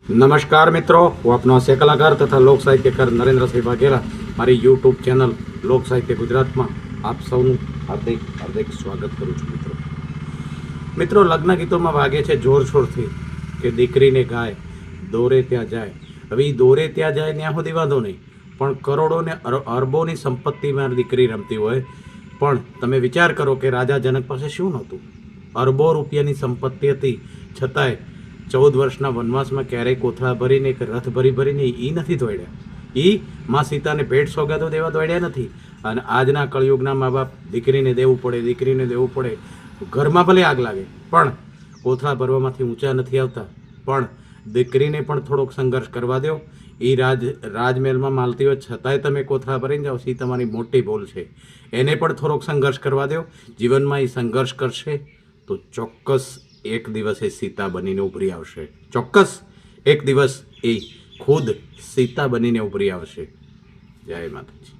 नमस्कार मित्रों, હું આપનો હાસ્ય કલાકાર તથા લોક સાહિત્યકાર નરેન્દ્રસિંહ વાઘેલા મારી યુટ્યુબ ચેનલ લોક સાહિત્ય ગુજરાતમાં આપ સૌનું હાર્દિક સ્વાગત કરું છું. મિત્રો લગ્ન ગીતોમાં વાગે છે જોરશોરથી કે દીકરીને ગાય દોરે ત્યાં જાય. હવે એ દોરે ત્યાં જાય ત્યાં સુધી વાંધો નહીં, પણ કરોડો ને અરબોની સંપત્તિમાં દીકરી રમતી હોય, પણ તમે વિચાર કરો કે રાજા જનક પાસે શું નહોતું? અરબો રૂપિયાની સંપત્તિ હતી, છતાંય 14 વર્ષના વનવાસમાં ક્યારેય કોથળા ભરીને કે રથ ભરીને એ નથી દોડ્યા. એ માં સીતાને ભેટ સોગાદો દેવા દોડ્યા નથી. અને આજના કળિયુગના મા બાપ દીકરીને દેવું પડે, ઘરમાં ભલે આગ લાગે પણ કોથળા ભરવામાંથી ઊંચા નથી આવતા. પણ દીકરીને પણ થોડોક સંઘર્ષ કરવા દો. એ રાજમહેલમાં માલતી હોય છતાંય તમે કોથળા ભરીને જાઓ, એ તમારી મોટી ભૂલ છે. એને પણ થોડોક સંઘર્ષ કરવા દો. જીવનમાં એ સંઘર્ષ કરશે તો ચોક્કસ એક દિવસ એ સીતા બનીને ઉભરી આવશે. ચોક્કસ એક દિવસ એ ખુદ સીતા બનીને ઉભરી આવશે. જય માતાજી.